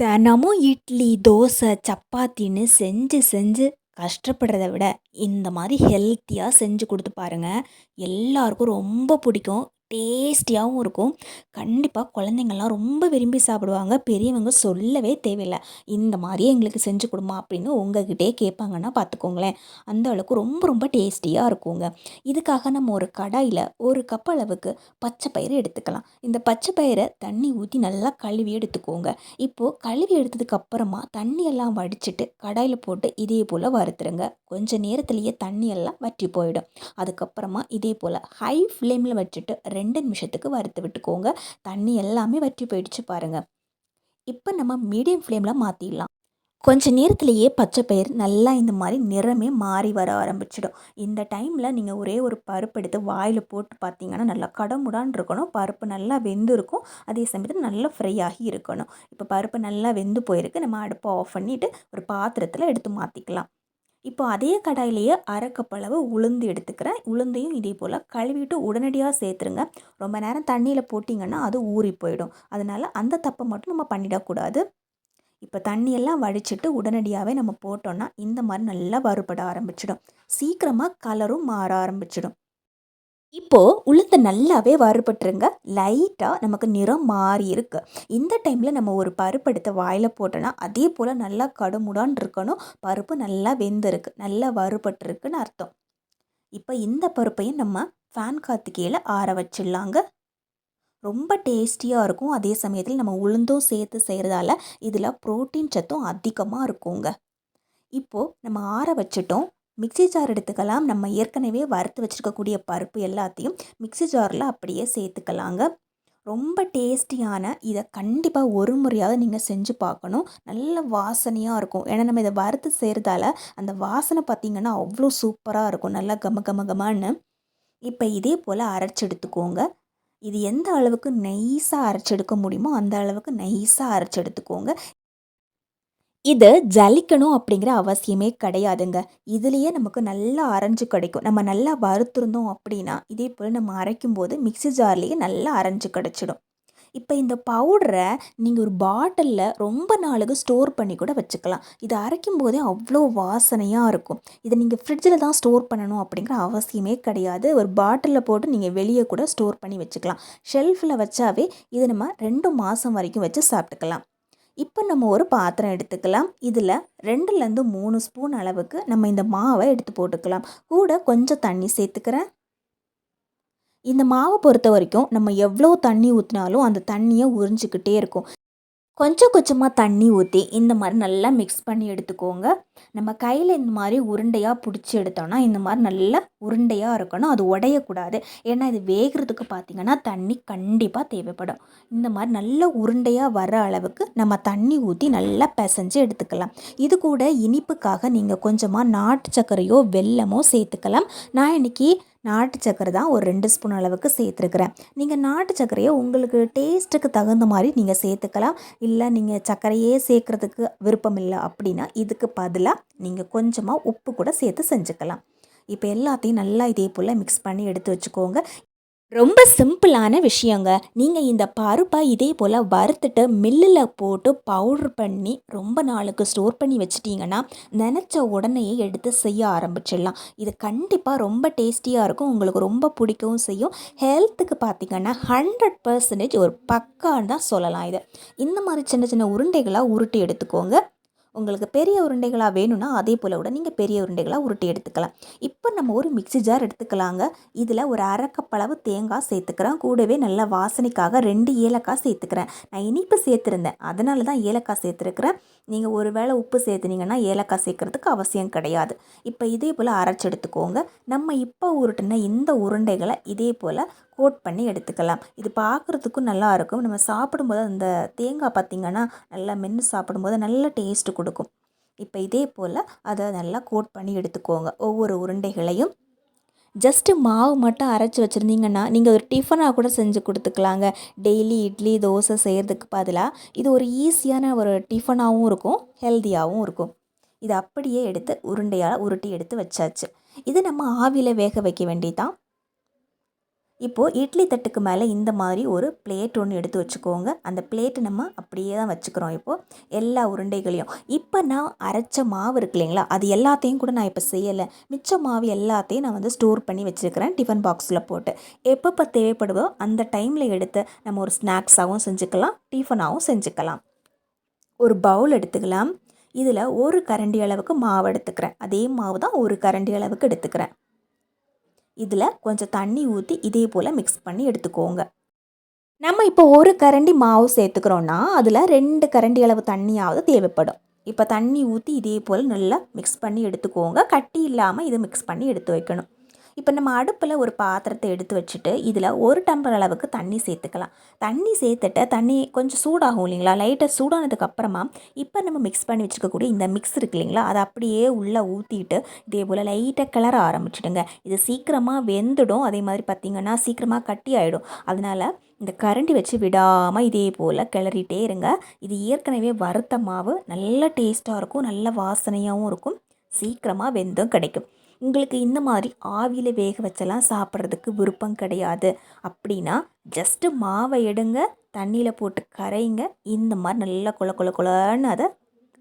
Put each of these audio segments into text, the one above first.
தினமும் இட்லி, தோசை, சப்பாத்தின்னு செஞ்சு செஞ்சு கஷ்டப்படுறத விட, இந்த மாரி ஹெல்த்தியா செஞ்சு குடுத்து பாருங்க. எல்லாருக்கும் ரொம்ப பிடிக்கும். டேஸ்டியாவும் இருக்கும். கண்டிப்பா குழந்தைங்கலாம் ரொம்ப விரும்பி சாப்பிடுவாங்க. பெரியவங்க சொல்லவே தேவையில்ல. "இந்த மாரியே எங்களுக்கு செஞ்சு குடும்மா" அப்படின்னு உங்ககிட்டயே கேட்பாங்கன்னா பார்த்துக்கோங்களேன். அந்த அளவுக்கு ரொம்ப ரொம்ப டேஸ்டியா இருக்குங்க. இதுக்காக நம்ம ஒரு கடாயில 1 கப் அளவுக்கு பச்சை பயிறு எடுத்துக்கலாம். இந்த பச்சை பயிர தண்ணி ஊத்தி நல்லா கழுவி எடுத்துக்கோங்க. இப்போது கழுவி எடுத்ததுக்கு அப்புறமா தண்ணியெல்லாம் வடிச்சிட்டு கடாயில் போட்டு இதே போல் வறுத்துருங்க. கொஞ்சம் நேரத்திலேயே தண்ணியெல்லாம் வற்றி போயிடும். அதுக்கப்புறமா இதே போல் ஹை ஃப்ளேமில் வச்சுட்டு 2 நிமிஷத்துக்கு வறுத்து விட்டுக்கோங்க. தண்ணி எல்லாமே வற்றி போயிடுச்சு பாருங்கள். இப்போ நம்ம மீடியம் ஃப்ளேமில் மாற்றிடலாம். கொஞ்ச நேரத்திலேயே பச்சை பயிறு நல்லா இந்த மாதிரி நிறமே மாறி வர ஆரம்பிச்சிடும். இந்த டைமில் நீங்கள் ஒரே ஒரு பருப்பு எடுத்து வாயில் போட்டு பார்த்தீங்கன்னா நல்லா கடமுடான்னு இருக்கணும். பருப்பு நல்லா வெந்து இருக்கும். அதே சமயத்தில் நல்லா ஃப்ரை ஆகி இருக்கணும். இப்போ பருப்பு நல்லா வெந்து போயிருக்கு. நம்ம அடுப்பை ஆஃப் பண்ணிவிட்டு ஒரு பாத்திரத்தில் எடுத்து மாற்றிக்கலாம். இப்போ அதே கடாயிலேயே அரை கப் அளவு உளுந்து எடுத்துக்கிறேன். உளுந்தையும் இதே போல் கழுவிட்டு உடனடியாக சேர்த்துருங்க. ரொம்ப நேரம் தண்ணியில் போட்டிங்கன்னா அது ஊறி போயிடும். அதனால் அந்த தப்பை மட்டும் நம்ம பண்ணிடக்கூடாது. இப்போ தண்ணியெல்லாம் வடிச்சிட்டு உடனடியாகவே நம்ம போட்டோன்னா இந்த மாதிரி நல்லா வறுபட ஆரம்பிச்சிடும். சீக்கிரமாக கலரும் மாற ஆரம்பிச்சிடும். இப்போது உளுந்து நல்லாவே வறுபட்டுருங்க. லைட்டாக நமக்கு நிறம் மாறி இருக்கு. இந்த டைமில் நம்ம ஒரு பருப்பு எடுத்து வாயில் போட்டோன்னா அதே போல் நல்லா கடுமுடான்னு இருக்கணும். பருப்பு நல்லா வெந்திருக்கு, நல்லா வறுபட்டுருக்குன்னு அர்த்தம். இப்போ இந்த பருப்பையும் நம்ம ஃபேன் காற்று கீழே ஆற வச்சிடலாங்க. ரொம்ப டேஸ்டியாக இருக்கும். அதே சமயத்தில் நம்ம உளுந்தும் சேர்த்து செய்கிறதால இதில் புரோட்டீன் சத்தும் அதிகமாக இருக்குங்க. இப்போது நம்ம ஆற வச்சுட்டோம். மிக்ஸி ஜார் எடுத்துக்கலாம். நம்ம ஏற்கனவே வறுத்து வச்சுருக்கக்கூடிய பருப்பு எல்லாத்தையும் மிக்ஸி ஜாரில் அப்படியே சேர்த்துக்கலாங்க. ரொம்ப டேஸ்டியான இதை கண்டிப்பாக ஒரு முறையாவது நீங்கள் செஞ்சு பார்க்கணும். நல்ல வாசனையாக இருக்கும். ஏன்னா நம்ம இதை வறுத்து செய்கிறதால அந்த வாசனை பார்த்திங்கன்னா அவ்வளோ சூப்பராக இருக்கும். நல்லா கம கம கமான்னு. இப்போ இதே போல் அரைச்சி எடுத்துக்கோங்க. இது எந்த அளவுக்கு நைஸாக அரைச்செடுக்க முடியுமோ அந்த அளவுக்கு நைஸாக அரைச்சி எடுத்துக்கோங்க. இதை ஜலிக்கணும் அப்படிங்கிற அவசியமே கிடையாதுங்க. இதுலேயே நமக்கு நல்லா அரைஞ்சு கிடைக்கும். நம்ம நல்லா வறுத்துருந்தோம் அப்படின்னா இதே போல் நம்ம அரைக்கும்போது மிக்ஸி ஜார்லேயே நல்லா அரைஞ்சு கிடச்சிடும். இப்போ இந்த பவுடரை நீங்கள் ஒரு பாட்டிலில் ரொம்ப நாளுக்கு ஸ்டோர் பண்ணி கூட வச்சுக்கலாம். இதை அரைக்கும் போதே அவ்வளோ வாசனையாக இருக்கும். இதை நீங்கள் ஃப்ரிட்ஜில் தான் ஸ்டோர் பண்ணணும் அப்படிங்கிற அவசியமே கிடையாது. ஒரு பாட்டிலில் போட்டு நீங்கள் வெளியே கூட ஸ்டோர் பண்ணி வச்சுக்கலாம். ஷெல்ஃபில் வச்சாவே இது நம்ம 2 மாதம் வரைக்கும் வச்சு சாப்பிட்டுக்கலாம். இப்போ நம்ம ஒரு பாத்திரம் எடுத்துக்கலாம். இதில் 2லேருந்து 3 ஸ்பூன் அளவுக்கு நம்ம இந்த மாவை எடுத்து போட்டுக்கலாம். கூட கொஞ்சம் தண்ணி சேர்த்துக்கிறேன். இந்த மாவை பொறுத்த வரைக்கும் நம்ம எவ்வளோ தண்ணி ஊற்றினாலும் அந்த தண்ணியை உறிஞ்சிக்கிட்டே இருக்கும். கொஞ்சம் கொஞ்சமாக தண்ணி ஊற்றி இந்த மாதிரி நல்லா மிக்ஸ் பண்ணி எடுத்துக்கோங்க. நம்ம கையில் இந்த மாதிரி உருண்டையாக பிடிச்சி எடுத்தோன்னா இந்த மாதிரி நல்லா உருண்டையாக இருக்கணும். அது உடையக்கூடாது. ஏன்னா இது வேகிறதுக்கு பார்த்திங்கன்னா தண்ணி கண்டிப்பாக தேவைப்படும். இந்த மாதிரி நல்ல உருண்டையாக வர அளவுக்கு நம்ம தண்ணி ஊற்றி நல்லா பிசைஞ்சு எடுத்துக்கலாம். இது கூட இனிப்புக்காக நீங்கள் கொஞ்சமாக நாட்டு சர்க்கரையோ வெல்லமோ சேர்த்துக்கலாம். நான் இன்றைக்கி நாட்டு சர்க்கரை தான் ஒரு 2 ஸ்பூன் அளவுக்கு சேர்த்துருக்குறேன். நீங்கள் நாட்டு சர்க்கரையை உங்களுக்கு டேஸ்ட்டுக்கு தகுந்த மாதிரி நீங்கள் சேர்த்துக்கலாம். இல்லை நீங்கள் சர்க்கரையே சேர்க்குறதுக்கு விருப்பம் இல்லை அப்படின்னா இதுக்கு பதிலாக நீங்கள் கொஞ்சமாக உப்பு கூட சேர்த்து செஞ்சுக்கலாம். இப்போ எல்லாத்தையும் நல்லா இதே போல் மிக்ஸ் பண்ணி எடுத்து வச்சுக்கோங்க. ரொம்ப சிம்பிளான விஷயங்க. நீங்கள் இந்த பருப்பை இதே போல் வறுத்துட்டு மில்லில் போட்டு பவுட்ரு பண்ணி ரொம்ப நாளுக்கு ஸ்டோர் பண்ணி வச்சிட்டிங்கன்னா நினச்ச உடனேயே எடுத்து செய்ய ஆரம்பிச்சிடலாம். இது கண்டிப்பாக ரொம்ப டேஸ்டியாக இருக்கும். உங்களுக்கு ரொம்ப பிடிக்கவும் செய்யும். ஹெல்த்துக்கு பார்த்திங்கன்னா 100% ஒரு பக்கான்னு தான் சொல்லலாம். இந்த மாதிரி சின்ன சின்ன உருண்டைகளாக உருட்டி எடுத்துக்கோங்க. உங்களுக்கு பெரிய உருண்டைகளாக வேணும்னா அதே போல் கூட நீங்கள் பெரிய உருண்டைகளாக உருட்டி எடுத்துக்கலாம். இப்போ நம்ம ஒரு மிக்ஸி ஜார் எடுத்துக்கலாங்க. இதில் ஒரு அரை கப் அளவு தேங்காய் சேர்த்துக்கிறேன். கூடவே நல்லா வாசனைக்காக 2 ஏலக்காய் சேர்த்துக்கிறேன். நான் இனிப்பு சேர்த்துருந்தேன், அதனால தான் ஏலக்காய் சேர்த்துருக்குறேன். நீங்கள் ஒரு வேளை உப்பு சேர்த்துனீங்கன்னா ஏலக்காய் சேர்க்குறதுக்கு அவசியம் கிடையாது. இப்போ இதே போல் அரைச்சி எடுத்துக்கோங்க. நம்ம இப்போ உருட்டின இந்த உருண்டைகளை இதே போல் கோட் பண்ணி எடுத்துக்கலாம். இது பார்க்குறதுக்கும் நல்லாயிருக்கும். நம்ம சாப்பிடும்போது அந்த தேங்காய் பார்த்திங்கன்னா நல்லா மென்று சாப்பிடும்போது நல்ல டேஸ்ட்டு கொடுக்கும். இப்போ இதே போல் அதை நல்லா கோட் பண்ணி எடுத்துக்கோங்க. ஒவ்வொரு உருண்டைகளையும் ஜஸ்ட்டு மாவு மட்டும் அரைச்சி வச்சுருந்தீங்கன்னா நீங்கள் ஒரு டிஃபனாக கூட செஞ்சு கொடுத்துக்கலாங்க. டெய்லி இட்லி தோசை செய்கிறதுக்கு பதிலாக இது ஒரு ஈஸியான ஒரு டிஃபனாகவும் இருக்கும், ஹெல்த்தியாகவும் இருக்கும். இது அப்படியே எடுத்து உருண்டையாக உருட்டி எடுத்து வச்சாச்சு. இது நம்ம ஆவியில் வேக வைக்க வேண்டியதான். இப்போது இட்லி தட்டுக்கு மேலே இந்த மாதிரி ஒரு பிளேட் ஒன்று எடுத்து வச்சுக்கோங்க. அந்த பிளேட்டு நம்ம அப்படியே தான் வச்சுக்கிறோம் இப்போது எல்லா உருண்டைகளையும். இப்போ நான் அரைச்ச மாவு இருக்கு இல்லைங்களா, அது எல்லாத்தையும் கூட நான் இப்போ செய்யலை. மிச்ச மாவு எல்லாத்தையும் நான் வந்து ஸ்டோர் பண்ணி வச்சுருக்கிறேன் டிஃபன் பாக்ஸில் போட்டு. எப்பப்போ தேவைப்படுதோ அந்த டைமில் எடுத்து நம்ம ஒரு ஸ்நாக்ஸாகவும் செஞ்சுக்கலாம், டிஃபனாகவும் செஞ்சுக்கலாம். ஒரு பவுல் எடுத்துக்கலாம். இதில் ஒரு கரண்டி அளவுக்கு மாவு எடுத்துக்கிறேன். அதே மாவு தான் ஒரு கரண்டி அளவுக்கு எடுத்துக்கிறேன். இதில் கொஞ்சம் தண்ணி ஊற்றி இதே போல் மிக்ஸ் பண்ணி எடுத்துக்கோங்க. நம்ம இப்போ ஒரு கரண்டி மாவு சேர்த்துக்கிறோன்னா அதில் 2 கரண்டி அளவு தண்ணியாவது தேவைப்படும். இப்போ தண்ணி ஊற்றி இதே போல் நல்லா மிக்ஸ் பண்ணி எடுத்துக்கோங்க. கட்டி இல்லாமல் இதை மிக்ஸ் பண்ணி எடுத்து வைக்கணும். இப்போ நம்ம அடுப்பில் ஒரு பாத்திரத்தை எடுத்து வச்சுட்டு இதில் 1 டம்ளர் அளவுக்கு தண்ணி சேர்த்துக்கலாம். தண்ணி சேர்த்துட்டு தண்ணி கொஞ்சம் சூடாகும் இல்லைங்களா, லைட்டாக சூடானதுக்கப்புறமா இப்போ நம்ம மிக்ஸ் பண்ணி வச்சுருக்கக்கூடிய இந்த மிக்ஸ் இருக்கு இல்லைங்களா, அதை அப்படியே உள்ளே ஊற்றிட்டு இதே போல் லைட்டாக கிளற ஆரம்பிச்சிடுங்க. இது சீக்கிரமாக வெந்துடும். அதே மாதிரி பார்த்திங்கன்னா சீக்கிரமாக கட்டி ஆகிடும். அதனால் இந்த கரண்டி வச்சு விடாமல் இதே போல் கிளறிட்டே இருங்க. இது ஏற்கனவே வறுத்த மாவு, நல்ல டேஸ்ட்டாக இருக்கும், நல்ல வாசனையாகவும் இருக்கும், சீக்கிரமாக வெந்தும் கிடைக்கும். உங்களுக்கு இந்த மாதிரி ஆவியில் வேக வச்செல்லாம் சாப்பிட்றதுக்கு விருப்பம் கிடையாது அப்படின்னா ஜஸ்ட்டு மாவை எடுங்க, தண்ணியில் போட்டு கரைங்க. இந்த மாதிரி நல்லா கொல கொல கொலன்னு அதை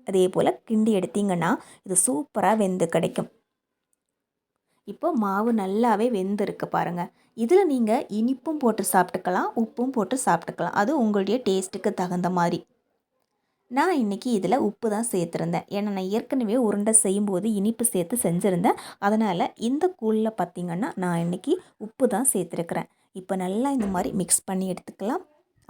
அதே போல் கிண்டி எடுத்திங்கன்னா இது சூப்பராக வெந்து கிடைக்கும். இப்போ மாவு நல்லாவே வெந்திருக்கு பாருங்கள். இதில் நீங்கள் இனிப்பும் போட்டு சாப்பிட்டுக்கலாம், உப்பும் போட்டு சாப்பிட்டுக்கலாம். அது உங்களுடைய டேஸ்ட்டுக்கு தகுந்த மாதிரி. நான் இன்றைக்கி இதில் உப்பு தான் சேர்த்துருந்தேன். ஏன்னா நான் ஏற்கனவே உருண்டை செய்யும்போது இனிப்பு சேர்த்து செஞ்சுருந்தேன். அதனால் இந்த கூழில் பார்த்திங்கன்னா நான் இன்றைக்கி உப்பு தான் சேர்த்துருக்குறேன். இப்போ நல்லா இந்த மாதிரி மிக்ஸ் பண்ணி எடுத்துக்கலாம்.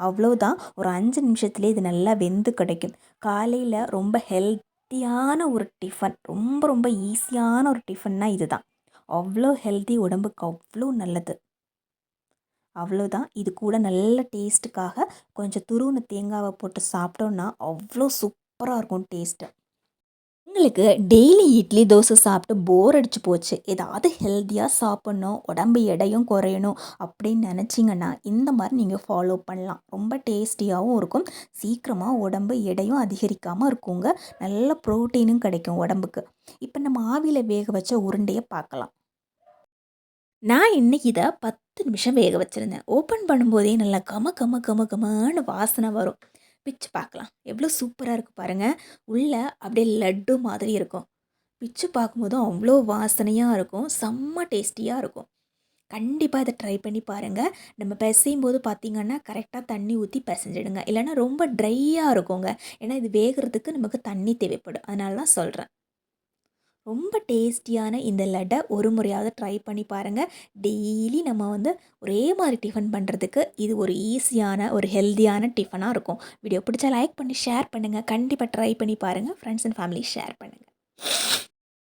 அவ்வளோதான், ஒரு 5 நிமிஷத்துலேயே இது நல்லா வெந்து கிடைக்கும். காலையில் ரொம்ப ஹெல்த்தியான ஒரு டிஃபன், ரொம்ப ரொம்ப ஈஸியான ஒரு டிஃபன்னா இது தான். அவ்வளோ ஹெல்த்தி, உடம்புக்கு அவ்வளோ நல்லது. அவ்வளோதான். இது கூட நல்ல டேஸ்ட்டுக்காக கொஞ்சம் துருவின தேங்காவை போட்டு சாப்பிட்டோன்னா அவ்வளோ சூப்பராக இருக்கும் டேஸ்ட்டு. உங்களுக்கு டெய்லி இட்லி தோசை சாப்பிட்டு போர் அடிச்சு போச்சு, ஏதாவது ஹெல்த்தியாக சாப்பிட்ணும், உடம்பு எடையும் குறையணும் அப்படின்னு நினச்சிங்கன்னா இந்த மாதிரி நீங்கள் ஃபாலோ பண்ணலாம். ரொம்ப டேஸ்டியாகவும் இருக்கும், சீக்கிரமாக உடம்பு எடையும் அதிகரிக்காமல் இருக்குங்க, நல்ல ப்ரோட்டீனும் கிடைக்கும் உடம்புக்கு. இப்போ நம்ம ஆவியில் வேக வச்ச உருண்டையை பார்க்கலாம். நான் இன்றைக்கி இதை 10 நிமிஷம் வேக வச்சுருந்தேன். ஓப்பன் பண்ணும்போதே நல்லா கம கம கம கமன்னு வாசனை வரும். பிச்சு பார்க்கலாம், எவ்வளோ சூப்பராக இருக்குது பாருங்கள். உள்ளே அப்படியே லட்டு மாதிரி இருக்கும். பிச்சு பார்க்கும்போதும் அவ்வளோ வாசனையாக இருக்கும், செம்ம டேஸ்டியாக இருக்கும். கண்டிப்பாக இதை ட்ரை பண்ணி பாருங்கள். நம்ம பிசையும் போது பார்த்திங்கன்னா கரெக்டாக தண்ணி ஊற்றி பிசைஞ்சிடுங்க, இல்லைன்னா ரொம்ப ட்ரையாக இருக்குங்க. ஏன்னா இது வேகிறதுக்கு நமக்கு தண்ணி தேவைப்படும், அதனால தான் சொல்கிறேன். ரொம்ப டேஸ்டியான இந்த லட்டை ஒரு முறையாவது ட்ரை பண்ணி பாருங்கள். டெய்லி நம்ம வந்து ஒரே மாதிரி டிஃபன் பண்ணுறதுக்கு இது ஒரு ஈஸியான ஒரு ஹெல்த்தியான டிஃபனாக இருக்கும். வீடியோ பிடிச்சா லைக் பண்ணி ஷேர் பண்ணுங்கள். கண்டிப்பாக ட்ரை பண்ணி பாருங்கள். ஃப்ரெண்ட்ஸ் அண்ட் ஃபேமிலி ஷேர் பண்ணுங்கள்.